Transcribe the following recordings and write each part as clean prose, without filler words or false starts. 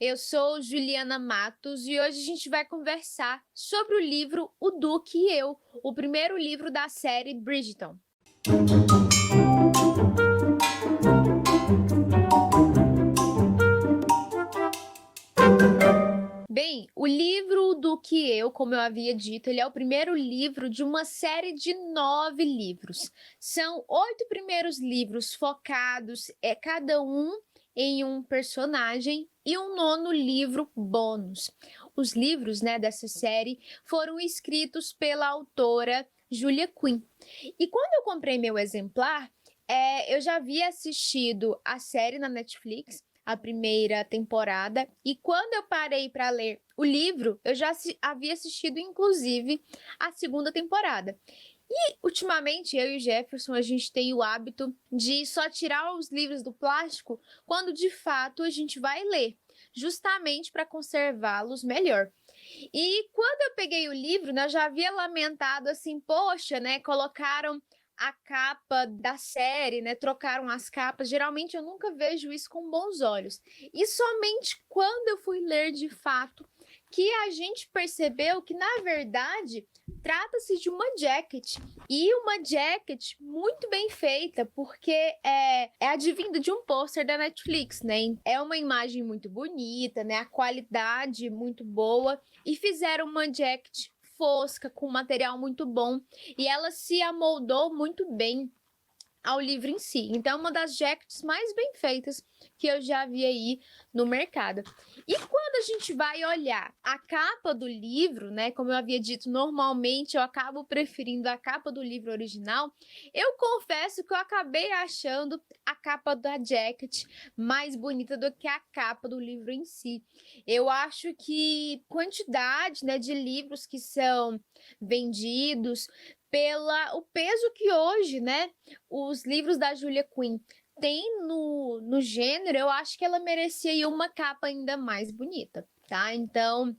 Eu sou Juliana Matos e hoje a gente vai conversar sobre o livro O Duque e Eu, o primeiro livro da série Bridgerton. Bem, o livro O Duque e Eu, como eu havia dito, ele é o primeiro livro de uma série de 9 livros. São 8 primeiros livros focados, cada um em um personagem e um nono livro bônus. Os livros, dessa série foram escritos pela autora Julia Quinn. E quando eu comprei meu exemplar, eu já havia assistido a série na Netflix, a primeira temporada, e quando eu parei para ler o livro, eu já havia assistido, inclusive, a segunda temporada. E, ultimamente, eu e o Jefferson, a gente tem o hábito de só tirar os livros do plástico quando, de fato, a gente vai ler, justamente para conservá-los melhor. E quando eu peguei o livro, eu já havia lamentado assim, poxa, colocaram a capa da série, trocaram as capas. Geralmente eu nunca vejo isso com bons olhos. E somente quando eu fui ler de fato que a gente percebeu que, na verdade, trata-se de uma jacket. E uma jacket muito bem feita, porque é advinda de um pôster da Netflix, É uma imagem muito bonita, A qualidade muito boa. E fizeram uma jacket fosca, com material muito bom. E ela se amoldou muito bem ao livro em si. Então, é uma das jackets mais bem feitas que eu já vi aí no mercado. E quando a gente vai olhar a capa do livro, como eu havia dito, normalmente eu acabo preferindo a capa do livro original, eu confesso que eu acabei achando a capa da jacket mais bonita do que a capa do livro em si. Eu acho que quantidade, de livros que são vendidos, pela o peso que hoje, os livros da Julia Quinn têm no gênero, eu acho que ela merecia aí uma capa ainda mais bonita, tá? Então,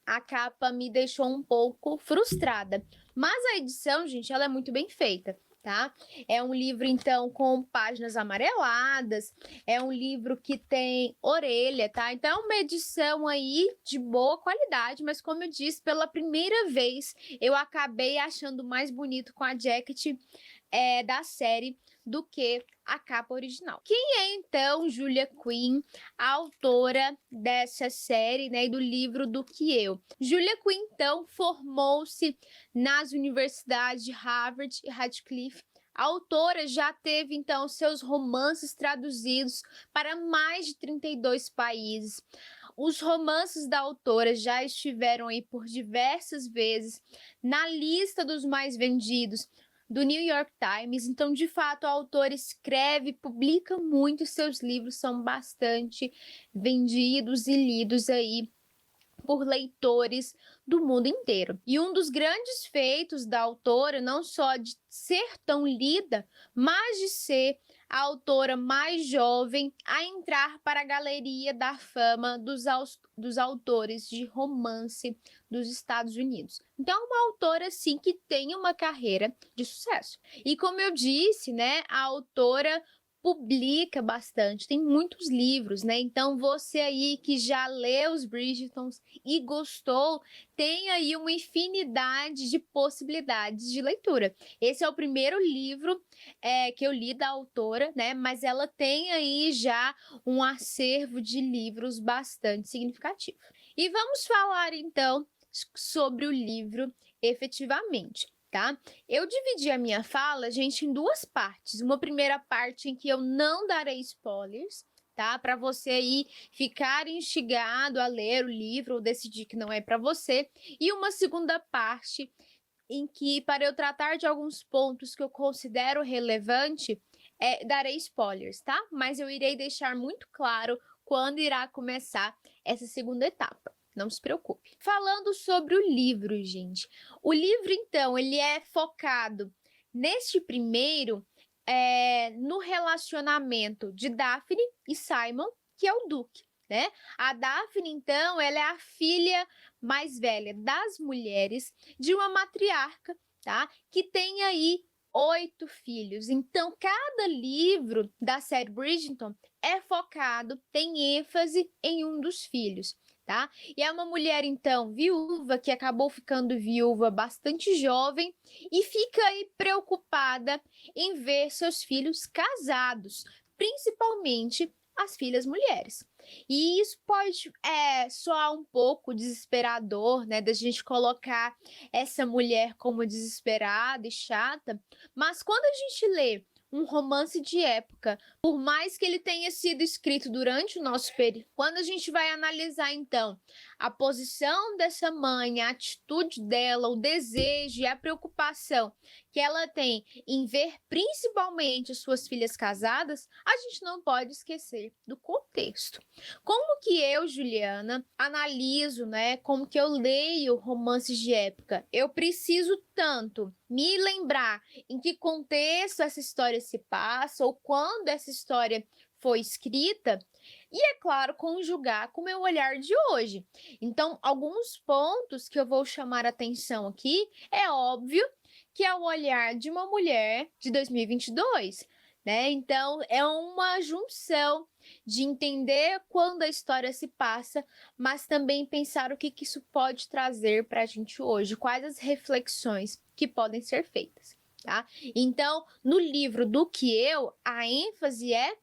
a capa me deixou um pouco frustrada. Mas a edição, gente, ela é muito bem feita, tá? É um livro, então, com páginas amareladas, é um livro que tem orelha, tá? Então, é uma edição aí de boa qualidade, mas como eu disse, pela primeira vez, eu acabei achando mais bonito com a jacket da série do que a capa original. Quem é, então, Julia Quinn, a autora dessa série, e do livro Do Que Eu? Julia Quinn, então, formou-se nas universidades de Harvard e Radcliffe. A autora já teve, então, seus romances traduzidos para mais de 32 países. Os romances da autora já estiveram aí por diversas vezes na lista dos mais vendidos do New York Times. Então, de fato, a autora escreve, publica muito, seus livros são bastante vendidos e lidos aí por leitores do mundo inteiro. E um dos grandes feitos da autora, não só de ser tão lida, mas de ser a autora mais jovem a entrar para a galeria da fama dos autores de romance dos Estados Unidos. Então, é uma autora, sim, que tem uma carreira de sucesso. E como eu disse, a autora publica bastante, tem muitos livros, Então, você aí que já leu os Bridgertons e gostou, tem aí uma infinidade de possibilidades de leitura. Esse é o primeiro livro que eu li da autora, Mas ela tem aí já um acervo de livros bastante significativo. E vamos falar, então, sobre o livro efetivamente. Tá? Eu dividi a minha fala, gente, em duas partes. Uma primeira parte em que eu não darei spoilers, tá? Para você aí ficar instigado a ler o livro ou decidir que não é para você. E uma segunda parte em que, para eu tratar de alguns pontos que eu considero relevante, darei spoilers, tá? Mas eu irei deixar muito claro quando irá começar essa segunda etapa. Não se preocupe. Falando sobre o livro, gente. O livro, então, ele é focado neste primeiro no relacionamento de Daphne e Simon, que é o Duque, A Daphne, então, ela é a filha mais velha das mulheres de uma matriarca, tá? Que tem aí 8 filhos. Então, cada livro da série Bridgerton é focado, tem ênfase em um dos filhos, tá? E é uma mulher, então, viúva, que acabou ficando viúva bastante jovem e fica aí preocupada em ver seus filhos casados, principalmente as filhas mulheres. E isso pode soar um pouco desesperador, né, da gente colocar essa mulher como desesperada e chata, mas quando a gente lê um romance de época, por mais que ele tenha sido escrito durante o nosso período, quando a gente vai analisar então a posição dessa mãe, a atitude dela, o desejo e a preocupação que ela tem em ver principalmente suas filhas casadas, a gente não pode esquecer do contexto. Como que eu, Juliana, analiso, né, como que eu leio romances de época? Eu preciso tanto me lembrar em que contexto essa história se passa ou quando essa história foi escrita e, é claro, conjugar com o meu olhar de hoje. Então, alguns pontos que eu vou chamar atenção aqui, é óbvio que é o olhar de uma mulher de 2022, né? Então, é uma junção de entender quando a história se passa, mas também pensar o que isso pode trazer para a gente hoje, quais as reflexões que podem ser feitas, tá? Então, no livro Do Que Eu, a ênfase é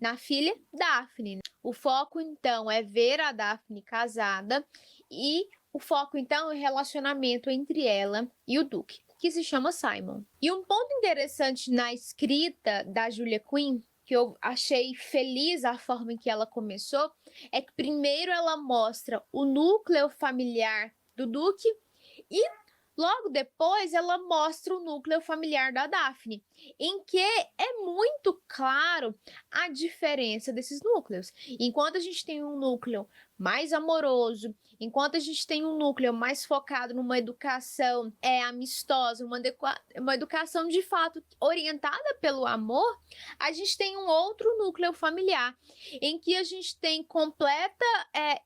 na filha Daphne. O foco, então, é ver a Daphne casada e o foco, então, é o relacionamento entre ela e o Duque, que se chama Simon. E um ponto interessante na escrita da Julia Quinn, que eu achei feliz a forma em que ela começou, é que primeiro ela mostra o núcleo familiar do Duque e logo depois ela mostra o núcleo familiar da Daphne, em que é muito claro a diferença desses núcleos. Enquanto a gente tem um núcleo mais amoroso, enquanto a gente tem um núcleo mais focado numa educação amistosa, uma educação de fato orientada pelo amor, a gente tem um outro núcleo familiar, em que a gente tem completa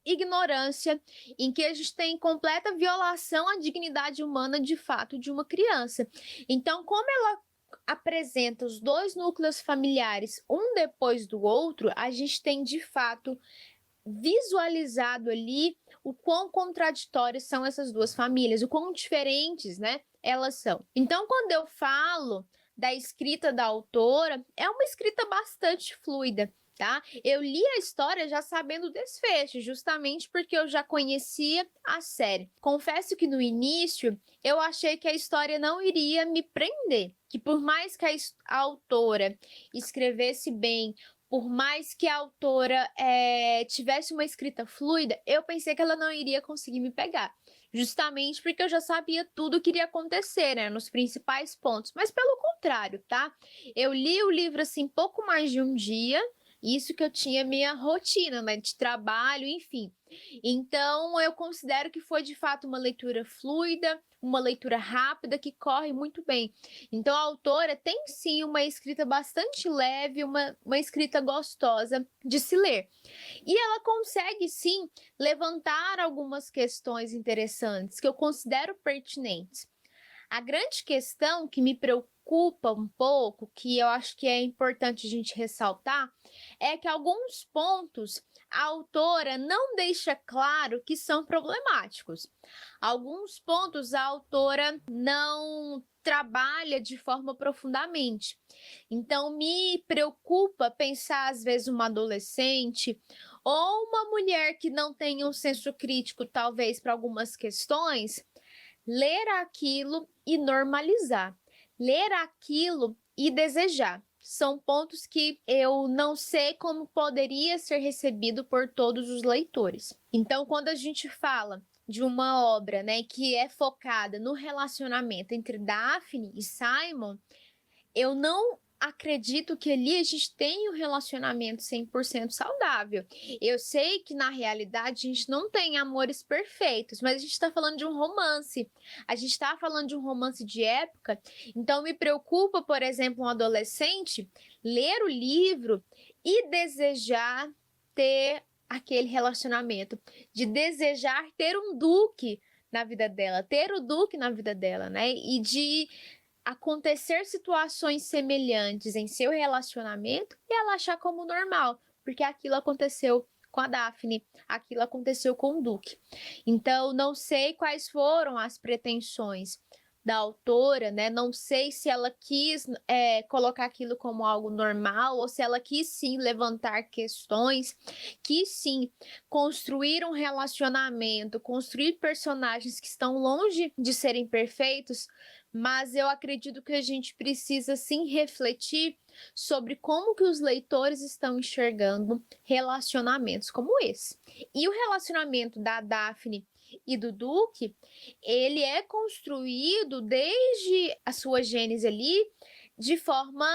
ignorância, em que a gente tem completa violação à dignidade humana de fato de uma criança. Então, como ela apresenta os dois núcleos familiares um depois do outro, a gente tem de fato visualizado ali o quão contraditórias são essas duas famílias, o quão diferentes, né, elas são. Então, quando eu falo da escrita da autora, é uma escrita bastante fluida, tá? Eu li a história já sabendo o desfecho, justamente porque eu já conhecia a série. Confesso que no início eu achei que a história não iria me prender, que por mais que a autora escrevesse bem, por mais que a autora tivesse uma escrita fluida, eu pensei que ela não iria conseguir me pegar. Justamente porque eu já sabia tudo o que iria acontecer, né? Nos principais pontos. Mas pelo contrário, tá? Eu li o livro, assim, pouco mais de um dia. Isso que eu tinha minha rotina, né? De trabalho, enfim. Então, eu considero que foi, de fato, uma leitura fluida, uma leitura rápida, que corre muito bem. Então, a autora tem, sim, uma escrita bastante leve, uma escrita gostosa de se ler. E ela consegue, sim, levantar algumas questões interessantes que eu considero pertinentes. A grande questão que me preocupa um pouco, que eu acho que é importante a gente ressaltar, é que alguns pontos a autora não deixa claro que são problemáticos. Alguns pontos a autora não trabalha de forma profundamente. Então, me preocupa pensar, às vezes, uma adolescente ou uma mulher que não tem um senso crítico, talvez, para algumas questões, ler aquilo e normalizar. Ler aquilo e desejar. São pontos que eu não sei como poderia ser recebido por todos os leitores. Então, quando a gente fala de uma obra, né, que é focada no relacionamento entre Daphne e Simon, eu não acredito que ali a gente tenha um relacionamento 100% saudável. Eu sei que na realidade a gente não tem amores perfeitos, mas a gente está falando de um romance. A gente está falando de um romance de época, então me preocupa, por exemplo, um adolescente ler o livro e desejar ter aquele relacionamento, de desejar ter um duque na vida dela, ter o duque na vida dela, né? E de acontecer situações semelhantes em seu relacionamento e ela achar como normal, porque aquilo aconteceu com a Daphne, aquilo aconteceu com o Duque. Então, não sei quais foram as pretensões da autora, né? Não sei se ela quis colocar aquilo como algo normal ou se ela quis sim levantar questões, quis sim construir um relacionamento, construir personagens que estão longe de serem perfeitos, mas eu acredito que a gente precisa sim refletir sobre como que os leitores estão enxergando relacionamentos como esse. E o relacionamento da Daphne e do Duque, ele é construído desde a sua gênese ali de forma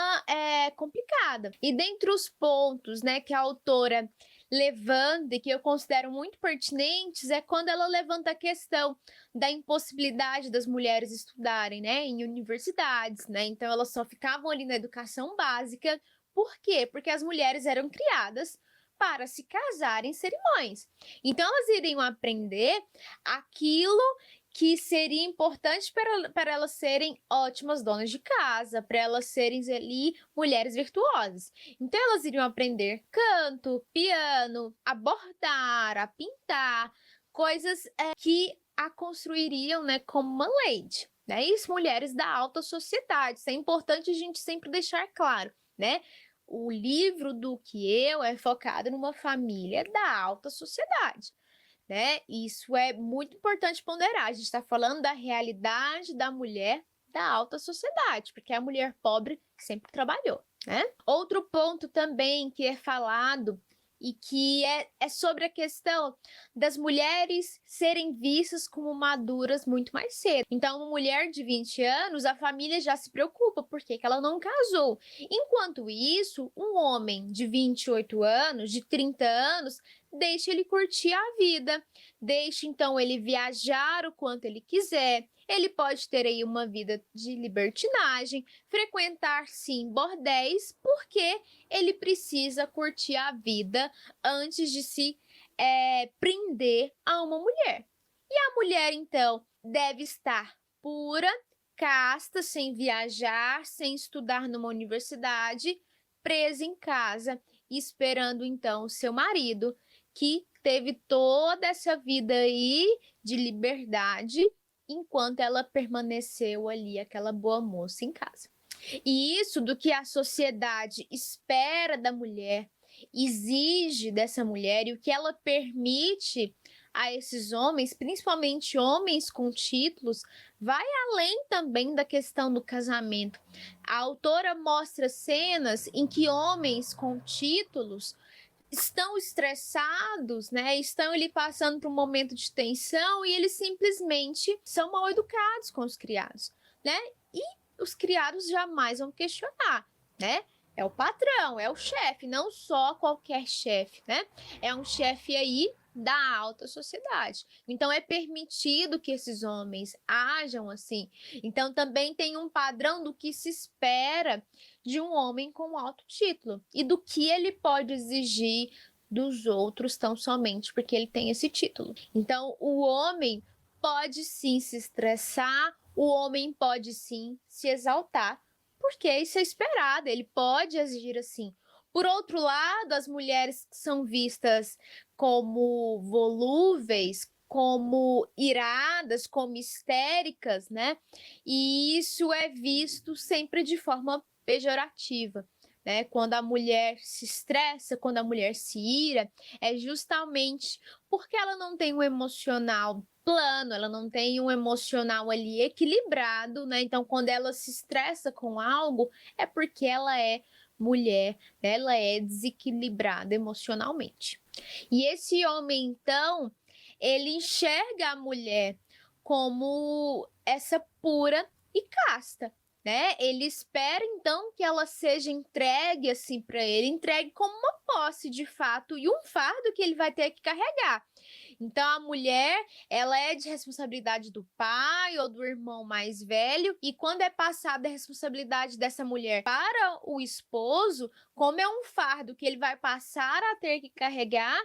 complicada. E dentre os pontos, né, que a autora levanta e que eu considero muito pertinentes é quando ela levanta a questão da impossibilidade das mulheres estudarem, né, em universidades, né? Então elas só ficavam ali na educação básica. Por quê? Porque as mulheres eram criadas para se casarem e serem mães. Então elas iriam aprender aquilo que seria importante para elas serem ótimas donas de casa, para elas serem ali mulheres virtuosas. Então elas iriam aprender canto, piano, a bordar, a pintar, coisas que a construiriam, né, como uma lady. Né? Isso, mulheres da alta sociedade. Isso é importante a gente sempre deixar claro, né? O livro do que eu é focado numa família da alta sociedade. Né? Isso é muito importante ponderar. A gente está falando da realidade da mulher da alta sociedade, porque é a mulher pobre que sempre trabalhou, né? Outro ponto também que é falado e que é sobre a questão das mulheres serem vistas como maduras muito mais cedo. Então, uma mulher de 20 anos, a família já se preocupa porque ela não casou. Enquanto isso, um homem de 28 anos, de 30 anos, deixa ele curtir a vida, deixa então ele viajar o quanto ele quiser, ele pode ter aí uma vida de libertinagem, frequentar sim bordéis, porque ele precisa curtir a vida antes de se prender a uma mulher. E a mulher então deve estar pura, casta, sem viajar, sem estudar numa universidade, presa em casa, esperando então o seu marido, que teve toda essa vida aí de liberdade, enquanto ela permaneceu ali, aquela boa moça em casa. E isso do que a sociedade espera da mulher, exige dessa mulher e o que ela permite a esses homens, principalmente homens com títulos, vai além também da questão do casamento. A autora mostra cenas em que homens com títulos estão estressados, né? Estão ali passando por um momento de tensão e eles simplesmente são mal educados com os criados, né? E os criados jamais vão questionar, né? É o patrão, é o chefe, não só qualquer chefe, né? É um chefe aí da alta sociedade. Então é permitido que esses homens ajam assim. Então também tem um padrão do que se espera de um homem com alto título e do que ele pode exigir dos outros tão somente porque ele tem esse título. Então o homem pode sim se estressar, o homem pode sim se exaltar, porque isso é esperado, ele pode exigir assim. Por outro lado, as mulheres são vistas como volúveis, como iradas, como histéricas, né? E isso é visto sempre de forma pejorativa, né? Quando a mulher se estressa, quando a mulher se ira, é justamente porque ela não tem um emocional plano, ela não tem um emocional ali equilibrado, né? Então, quando ela se estressa com algo, é porque ela é mulher, né? Ela é desequilibrada emocionalmente. E esse homem, então, ele enxerga a mulher como essa pura e casta, né? Ele espera então que ela seja entregue assim para ele, entregue como uma posse de fato e um fardo que ele vai ter que carregar. Então a mulher, ela é de responsabilidade do pai ou do irmão mais velho, e quando é passada a responsabilidade dessa mulher para o esposo, como é um fardo que ele vai passar a ter que carregar,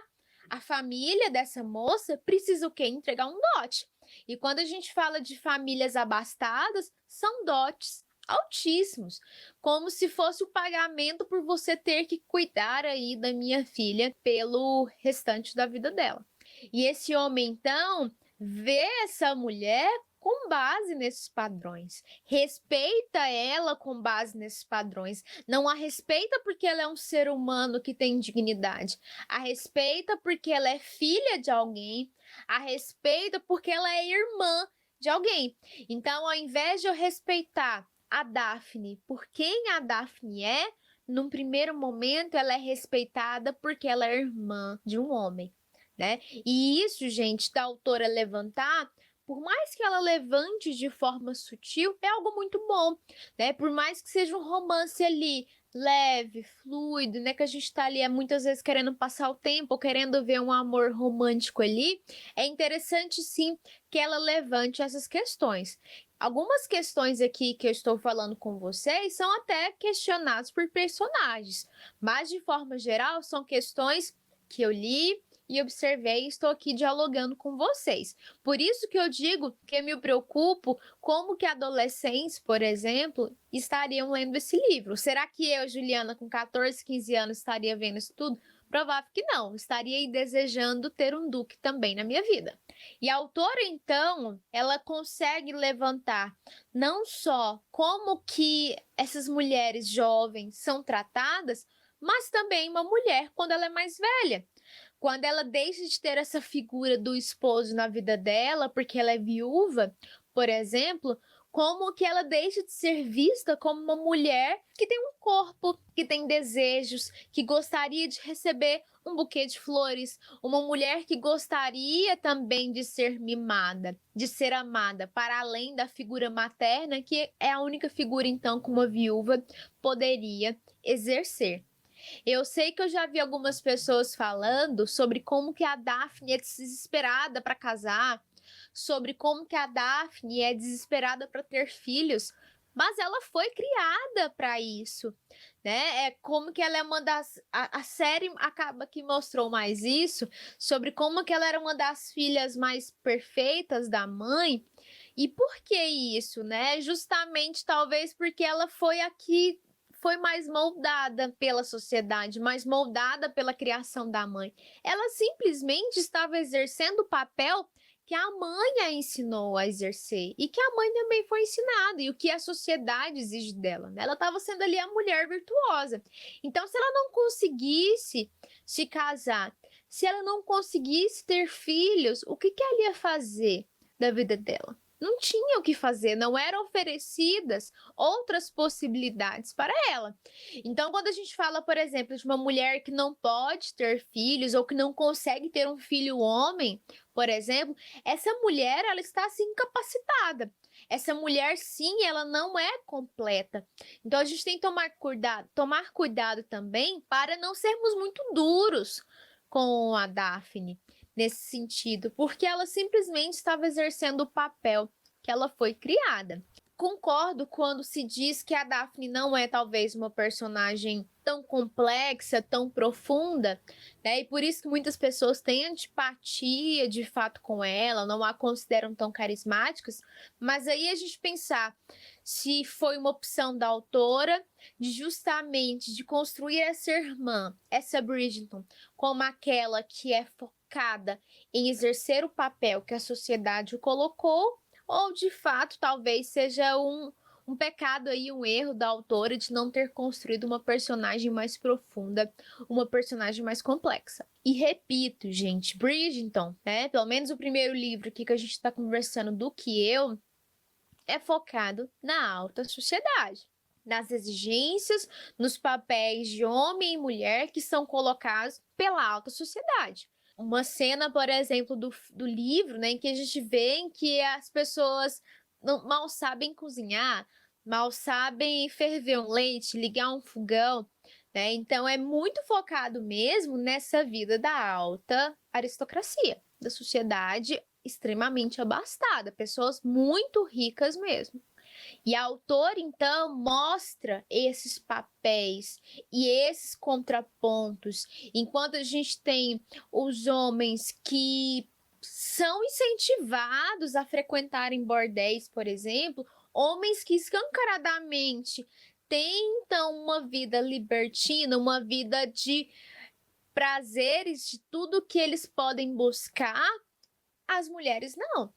a família dessa moça precisa o quê? Entregar um dote. E quando a gente fala de famílias abastadas, são dotes altíssimos, como se fosse o pagamento por você ter que cuidar aí da minha filha pelo restante da vida dela. E esse homem, então, vê essa mulher com base nesses padrões, respeita ela com base nesses padrões, não a respeita porque ela é um ser humano que tem dignidade, a respeita porque ela é filha de alguém, a respeita porque ela é irmã de alguém. Então, ao invés de eu respeitar a Daphne por quem a Daphne é, num primeiro momento ela é respeitada porque ela é irmã de um homem, né? E isso, gente, da autora levantar, por mais que ela levante de forma sutil, é algo muito bom, né? Por mais que seja um romance ali leve, fluido, né? Que a gente tá ali muitas vezes querendo passar o tempo, querendo ver um amor romântico ali, é interessante sim que ela levante essas questões. Algumas questões aqui que eu estou falando com vocês são até questionadas por personagens, mas de forma geral são questões que eu li e observei e estou aqui dialogando com vocês. Por isso que eu digo que eu me preocupo como que adolescentes, por exemplo, estariam lendo esse livro. Será que eu, Juliana, com 14, 15 anos, estaria vendo isso tudo? Provável que não. Estaria aí desejando ter um Duque também na minha vida. E a autora, então, ela consegue levantar não só como que essas mulheres jovens são tratadas, mas também uma mulher quando ela é mais velha. Quando ela deixa de ter essa figura do esposo na vida dela, porque ela é viúva, por exemplo, como que ela deixa de ser vista como uma mulher que tem um corpo, que tem desejos, que gostaria de receber um buquê de flores, uma mulher que gostaria também de ser mimada, de ser amada, para além da figura materna, que é a única figura então que uma viúva poderia exercer. Eu sei que eu já vi algumas pessoas falando sobre como que a Daphne é desesperada para casar, sobre como que a Daphne é desesperada para ter filhos, mas ela foi criada para isso, né? É como que ela é uma das a série acaba que mostrou mais isso, sobre como que ela era uma das filhas mais perfeitas da mãe. E por que isso, né? Justamente talvez porque ela foi mais moldada pela sociedade, mais moldada pela criação da mãe. Ela simplesmente estava exercendo o papel que a mãe a ensinou a exercer e que a mãe também foi ensinada e o que a sociedade exige dela, né? Ela estava sendo ali a mulher virtuosa. Então, se ela não conseguisse se casar, se ela não conseguisse ter filhos, o que ela ia fazer da vida dela? Não tinha o que fazer, não eram oferecidas outras possibilidades para ela. Então, quando a gente fala, por exemplo, de uma mulher que não pode ter filhos ou que não consegue ter um filho homem, por exemplo, essa mulher ela está assim incapacitada. Essa mulher, sim, ela não é completa. Então, a gente tem que tomar cuidado também para não sermos muito duros com a Daphne nesse sentido, porque ela simplesmente estava exercendo o papel que ela foi criada. Concordo quando se diz que a Daphne não é talvez uma personagem tão complexa, tão profunda, né? E por isso que muitas pessoas têm antipatia de fato com ela, não a consideram tão carismáticas, mas aí a gente pensar se foi uma opção da autora de justamente de construir essa irmã, essa Bridgerton, como aquela que é focada em exercer o papel que a sociedade o colocou, ou de fato talvez seja um pecado aí, um erro da autora de não ter construído uma personagem mais profunda, uma personagem mais complexa. E repito, gente, Bridgerton, né? Pelo menos o primeiro livro aqui que a gente está conversando do que eu é focado na alta sociedade, nas exigências, nos papéis de homem e mulher que são colocados pela alta sociedade. Uma cena, por exemplo, do livro, né, em que a gente vê em que as pessoas mal sabem cozinhar, mal sabem ferver um leite, ligar um fogão, né? Então é muito focado mesmo nessa vida da alta aristocracia, da sociedade extremamente abastada, pessoas muito ricas mesmo. E a autora, então, mostra esses papéis e esses contrapontos, enquanto a gente tem os homens que são incentivados a frequentarem bordéis, por exemplo, homens que escancaradamente tentam uma vida libertina, uma vida de prazeres, de tudo que eles podem buscar, as mulheres não.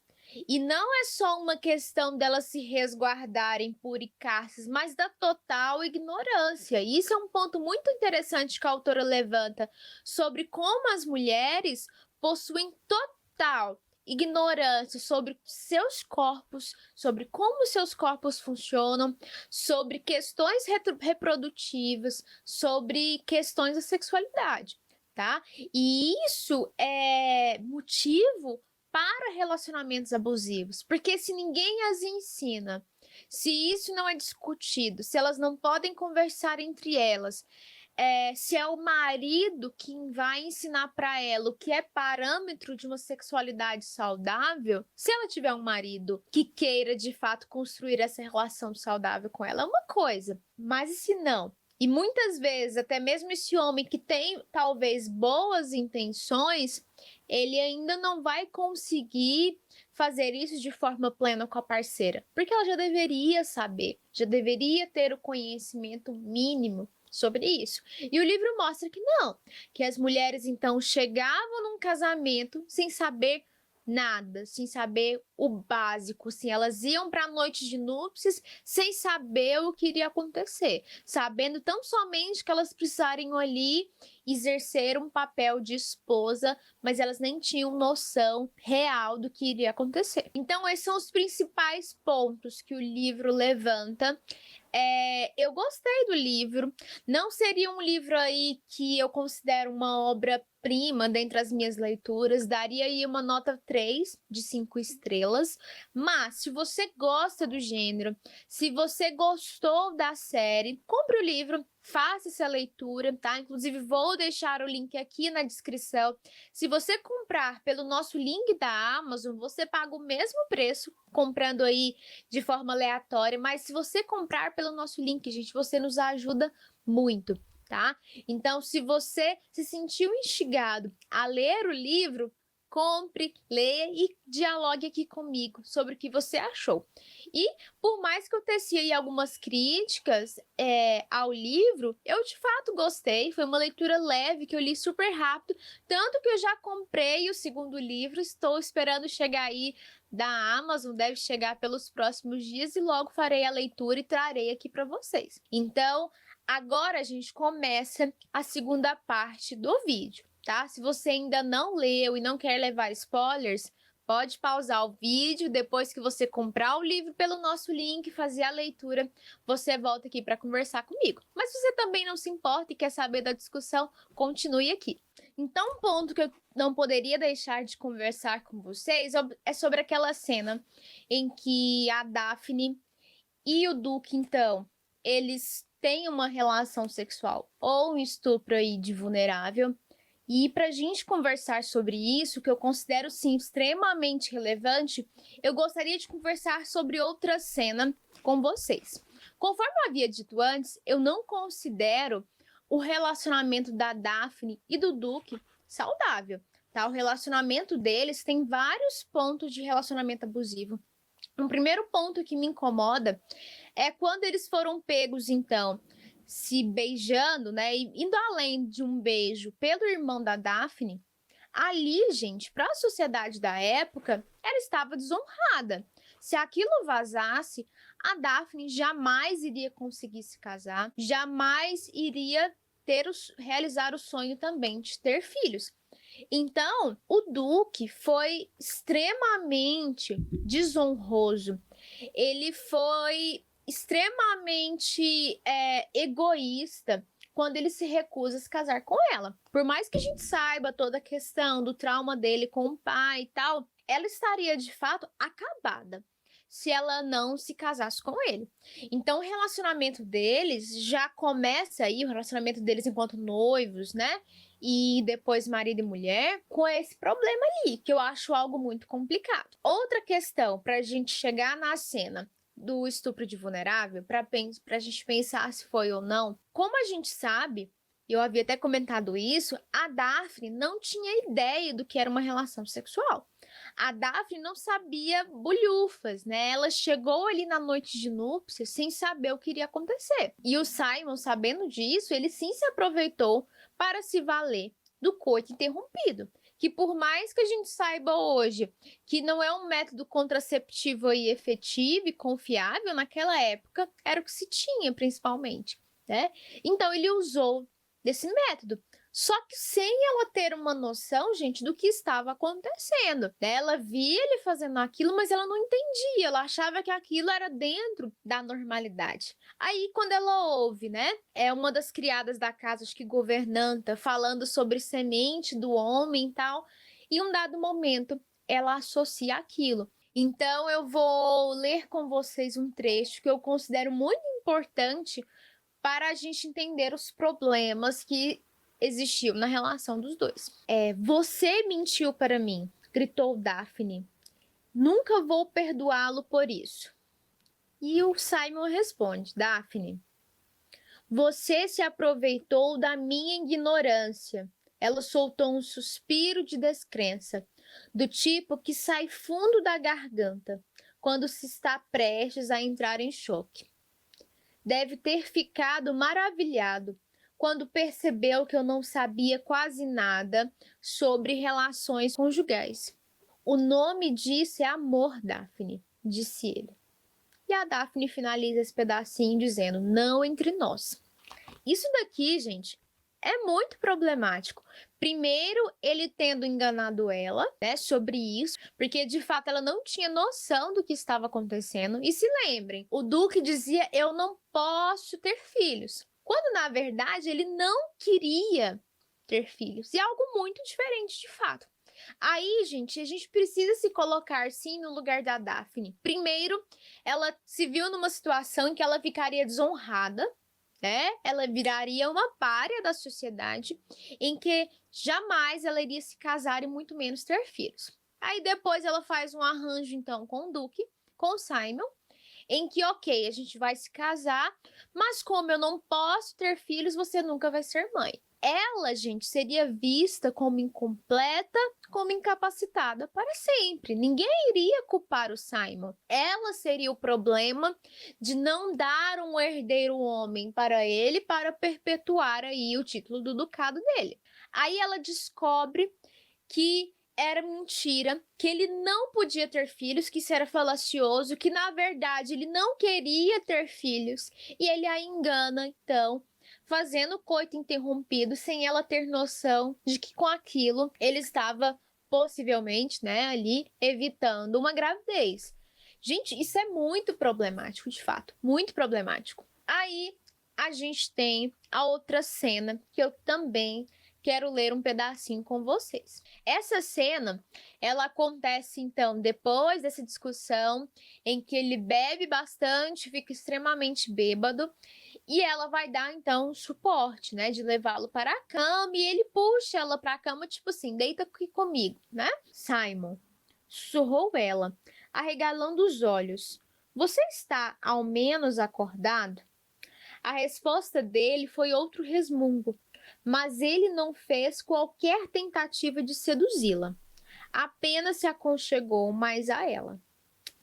E não é só uma questão delas se resguardarem puricáceas, mas da total ignorância. E isso é um ponto muito interessante que a autora levanta sobre como as mulheres possuem total ignorância sobre seus corpos, sobre como seus corpos funcionam, sobre questões reprodutivas, sobre questões da sexualidade, tá? E isso é motivo para relacionamentos abusivos, porque se ninguém as ensina, se isso não é discutido, se elas não podem conversar entre elas, se é o marido quem vai ensinar para ela o que é parâmetro de uma sexualidade saudável, se ela tiver um marido que queira de fato construir essa relação saudável com ela, é uma coisa, mas e se não? E muitas vezes, até mesmo esse homem que tem talvez boas intenções, ele ainda não vai conseguir fazer isso de forma plena com a parceira, porque ela já deveria saber, já deveria ter o conhecimento mínimo sobre isso. E o livro mostra que não, que as mulheres então chegavam num casamento sem saber nada, sem saber o básico, assim, elas iam para a noite de núpcias sem saber o que iria acontecer, sabendo tão somente que elas precisariam ali exercer um papel de esposa, mas elas nem tinham noção real do que iria acontecer. Então, esses são os principais pontos que o livro levanta. Eu gostei do livro, não seria um livro aí que eu considero uma obra-prima dentre as minhas leituras, daria aí uma nota 3 de 5 estrelas, mas se você gosta do gênero, se você gostou da série, compre o livro, faça essa leitura, tá? Inclusive vou deixar o link aqui na descrição. Se você comprar pelo nosso link da Amazon, você paga o mesmo preço, comprando aí de forma aleatória, mas se você comprar pelo nosso link, gente, você nos ajuda muito, tá? Então, se você se sentiu instigado a ler o livro, compre, leia e dialogue aqui comigo sobre o que você achou. E por mais que eu teci aí algumas críticas ao livro, eu de fato gostei, foi uma leitura leve que eu li super rápido, tanto que eu já comprei o segundo livro, estou esperando chegar aí da Amazon, deve chegar pelos próximos dias e logo farei a leitura e trarei aqui para vocês. Então, agora a gente começa a segunda parte do vídeo, tá? Se você ainda não leu e não quer levar spoilers, pode pausar o vídeo, depois que você comprar o livro pelo nosso link, fazer a leitura, você volta aqui para conversar comigo. Mas se você também não se importa e quer saber da discussão, continue aqui. Então, um ponto que eu não poderia deixar de conversar com vocês é sobre aquela cena em que a Daphne e o Duque, então, eles têm uma relação sexual ou um estupro aí de vulnerável. E para a gente conversar sobre isso, que eu considero sim extremamente relevante, eu gostaria de conversar sobre outra cena com vocês. Conforme eu havia dito antes, eu não considero o relacionamento da Daphne e do Duque saudável, tá? O relacionamento deles tem vários pontos de relacionamento abusivo. Um primeiro ponto que me incomoda é quando eles foram pegos, então, se beijando, né? E indo além de um beijo pelo irmão da Daphne, ali, gente, para a sociedade da época, ela estava desonrada. Se aquilo vazasse, a Daphne jamais iria conseguir se casar, jamais iria realizar o sonho também de ter filhos. Então, o Duque foi extremamente desonroso. Ele foi extremamente egoísta quando ele se recusa a se casar com ela. Por mais que a gente saiba toda a questão do trauma dele com o pai e tal, ela estaria de fato acabada se ela não se casasse com ele. Então o relacionamento deles já começa aí, o relacionamento deles enquanto noivos, né? E depois marido e mulher, com esse problema ali, que eu acho algo muito complicado. Outra questão para a gente chegar na cena do estupro de vulnerável, para a gente pensar se foi ou não, como a gente sabe, eu havia até comentado isso, a Daphne não tinha ideia do que era uma relação sexual. A Daphne não sabia bulhufas, né? Ela chegou ali na noite de núpcias sem saber o que iria acontecer. E o Simon, sabendo disso, ele sim se aproveitou para se valer do coito interrompido, que por mais que a gente saiba hoje que não é um método contraceptivo aí efetivo e confiável, naquela época era o que se tinha principalmente, né? Então ele usou desse método. Só que sem ela ter uma noção, gente, do que estava acontecendo, né? Ela via ele fazendo aquilo, mas ela não entendia, ela achava que aquilo era dentro da normalidade. Aí, quando ela ouve, né, é uma das criadas da casa, acho que governanta, falando sobre semente do homem e tal, e um dado momento, ela associa aquilo. Então, eu vou ler com vocês um trecho que eu considero muito importante para a gente entender os problemas que existiu na relação dos dois. Você mentiu para mim, gritou Daphne. Nunca vou perdoá-lo por isso. E o Simon responde, Daphne, você se aproveitou da minha ignorância. Ela soltou um suspiro de descrença, do tipo que sai fundo da garganta, quando se está prestes a entrar em choque. Deve ter ficado maravilhado quando percebeu que eu não sabia quase nada sobre relações conjugais. O nome disso é amor, Daphne, disse ele. E a Daphne finaliza esse pedacinho dizendo, não entre nós. Isso daqui, gente, é muito problemático. Primeiro, ele tendo enganado ela, né, sobre isso, porque de fato ela não tinha noção do que estava acontecendo. E se lembrem, o Duque dizia, eu não posso ter filhos. Quando, na verdade, ele não queria ter filhos. E é algo muito diferente, de fato. Aí, gente, a gente precisa se colocar, sim, no lugar da Daphne. Primeiro, ela se viu numa situação em que ela ficaria desonrada, né? Ela viraria uma pária da sociedade, em que jamais ela iria se casar e muito menos ter filhos. Aí depois ela faz um arranjo, então, com o Duque, com o Simon, em que, ok, a gente vai se casar, mas como eu não posso ter filhos, você nunca vai ser mãe. Ela, gente, seria vista como incompleta, como incapacitada para sempre. Ninguém iria culpar o Simon. Ela seria o problema de não dar um herdeiro homem para ele para perpetuar aí o título do ducado dele. Aí ela descobre que era mentira, que ele não podia ter filhos, que isso era falacioso, que na verdade ele não queria ter filhos. E ele a engana, então, fazendo o coito interrompido, sem ela ter noção de que com aquilo ele estava possivelmente, né, ali evitando uma gravidez. Gente, isso é muito problemático, de fato, muito problemático. Aí a gente tem a outra cena que eu também quero ler um pedacinho com vocês. Essa cena, ela acontece então depois dessa discussão em que ele bebe bastante, fica extremamente bêbado e ela vai dar então suporte, né, de levá-lo para a cama e ele puxa ela para a cama tipo assim, deita aqui comigo, né? Simon, sussurrou ela, arregalando os olhos. Você está ao menos acordado? A resposta dele foi outro resmungo, mas ele não fez qualquer tentativa de seduzi-la. Apenas se aconchegou mais a ela.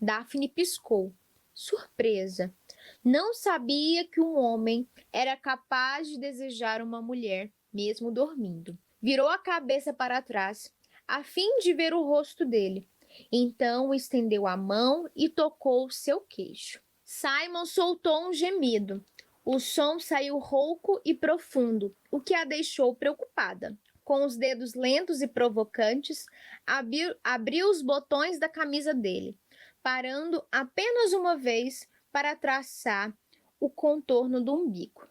Daphne piscou, surpresa. Não sabia que um homem era capaz de desejar uma mulher, mesmo dormindo. Virou a cabeça para trás, a fim de ver o rosto dele. Então estendeu a mão e tocou seu queixo. Simon soltou um gemido. O som saiu rouco e profundo, o que a deixou preocupada. Com os dedos lentos e provocantes, abriu os botões da camisa dele, parando apenas uma vez para traçar o contorno do umbigo.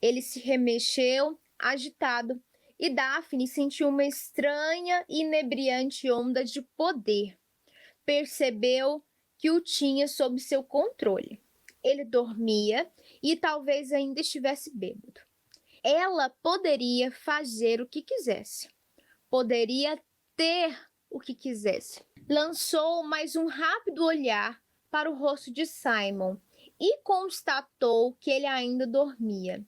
Ele se remexeu, agitado, e Daphne sentiu uma estranha e inebriante onda de poder. Percebeu que o tinha sob seu controle. Ele dormia e talvez ainda estivesse bêbado. Ela poderia fazer o que quisesse. Poderia ter o que quisesse. Lançou mais um rápido olhar para o rosto de Simon e constatou que ele ainda dormia.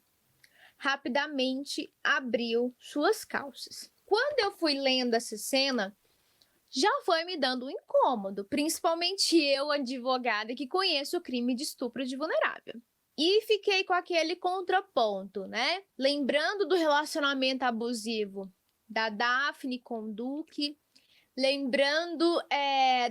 Rapidamente abriu suas calças. Quando eu fui lendo essa cena, já foi me dando um incômodo, principalmente eu, advogada, que conheço o crime de estupro de vulnerável. E fiquei com aquele contraponto, né? Lembrando do relacionamento abusivo da Daphne com o Duque, lembrando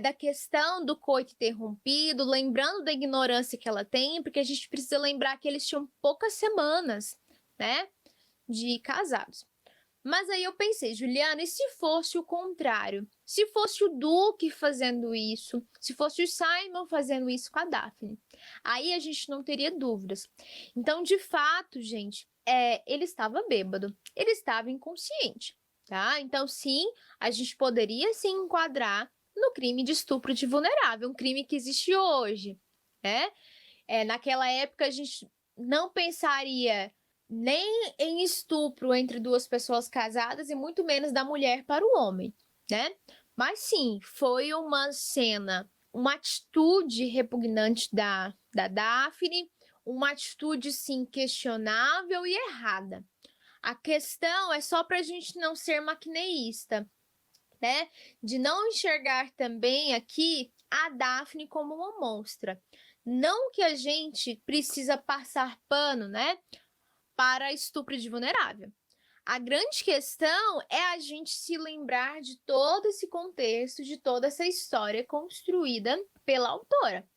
da questão do coito interrompido, lembrando da ignorância que ela tem, porque a gente precisa lembrar que eles tinham poucas semanas, né, de casados. Mas aí eu pensei, Juliana, e se fosse o contrário? Se fosse o Duque fazendo isso, se fosse o Simon fazendo isso com a Daphne? Aí a gente não teria dúvidas. Então, de fato, gente, ele estava bêbado, ele estava inconsciente, tá? Então, sim, a gente poderia se enquadrar no crime de estupro de vulnerável, um crime que existe hoje, né? Naquela época a gente não pensaria nem em estupro entre duas pessoas casadas e muito menos da mulher para o homem, né? Mas sim, foi uma cena, uma atitude repugnante da Daphne, uma atitude sim questionável e errada. A questão é só para a gente não ser maquineísta, né? De não enxergar também aqui a Daphne como uma monstra. Não que a gente precisa passar pano, né, para estupro de vulnerável. A grande questão é a gente se lembrar de todo esse contexto, de toda essa história construída pela autora.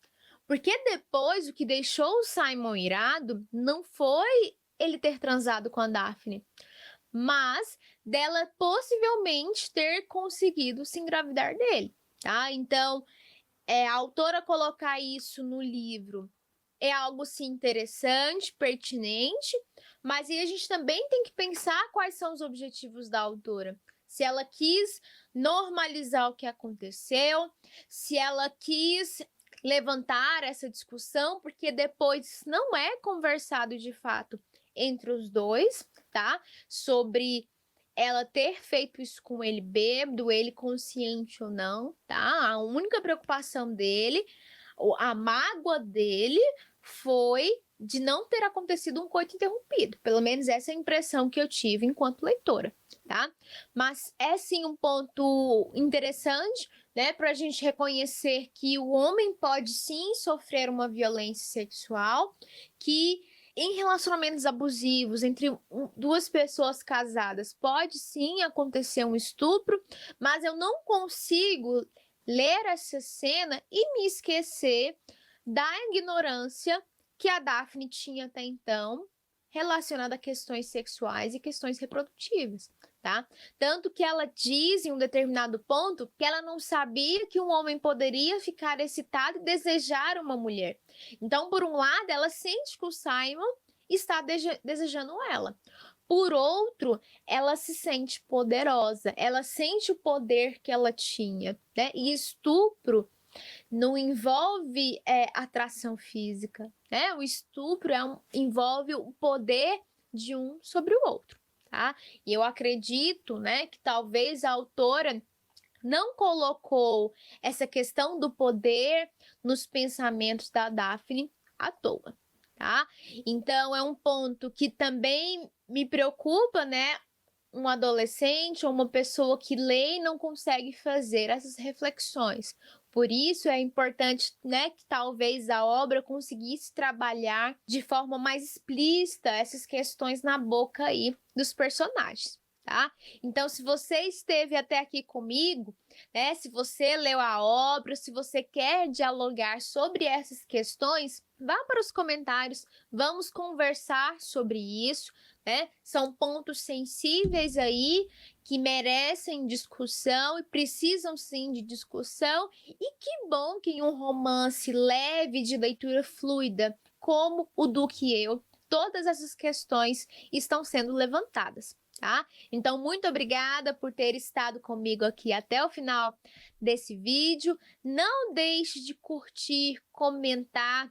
Porque depois o que deixou o Simon irado não foi ele ter transado com a Daphne, mas dela possivelmente ter conseguido se engravidar dele, tá? Então, a autora colocar isso no livro é algo sim interessante, pertinente, mas aí a gente também tem que pensar quais são os objetivos da autora. Se ela quis normalizar o que aconteceu, se ela quis levantar essa discussão, porque depois não é conversado de fato entre os dois, tá? Sobre ela ter feito isso com ele bêbado, ele consciente ou não, tá? A única preocupação dele, a mágoa dele foi de não ter acontecido um coito interrompido. Pelo menos essa é a impressão que eu tive enquanto leitora, tá? Mas é sim um ponto interessante, né, para a gente reconhecer que o homem pode sim sofrer uma violência sexual, que em relacionamentos abusivos entre duas pessoas casadas pode sim acontecer um estupro, mas eu não consigo ler essa cena e me esquecer da ignorância que a Daphne tinha até então relacionada a questões sexuais e questões reprodutivas, tá? Tanto que ela diz em um determinado ponto que ela não sabia que um homem poderia ficar excitado e desejar uma mulher. Então, por um lado, ela sente que o Simon está desejando ela. Por outro, ela se sente poderosa, ela sente o poder que ela tinha, né? E estupro não envolve atração física, né? O estupro envolve o poder de um sobre o outro, tá? E eu acredito, né, que talvez a autora não colocou essa questão do poder nos pensamentos da Daphne à toa, tá? Então é um ponto que também me preocupa, né? Um adolescente ou uma pessoa que lê e não consegue fazer essas reflexões. Por isso é importante, né, que talvez a obra conseguisse trabalhar de forma mais explícita essas questões na boca aí dos personagens, tá? Então, se você esteve até aqui comigo, né, se você leu a obra, se você quer dialogar sobre essas questões, vá para os comentários, vamos conversar sobre isso, né? São pontos sensíveis aí que merecem discussão e precisam sim de discussão. E que bom que em um romance leve de leitura fluida, como o Duque e Eu, todas essas questões estão sendo levantadas, tá? Então, muito obrigada por ter estado comigo aqui até o final desse vídeo. Não deixe de curtir, comentar,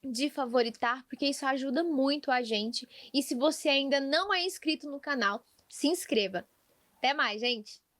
de favoritar, porque isso ajuda muito a gente. E se você ainda não é inscrito no canal, se inscreva. Até mais, gente!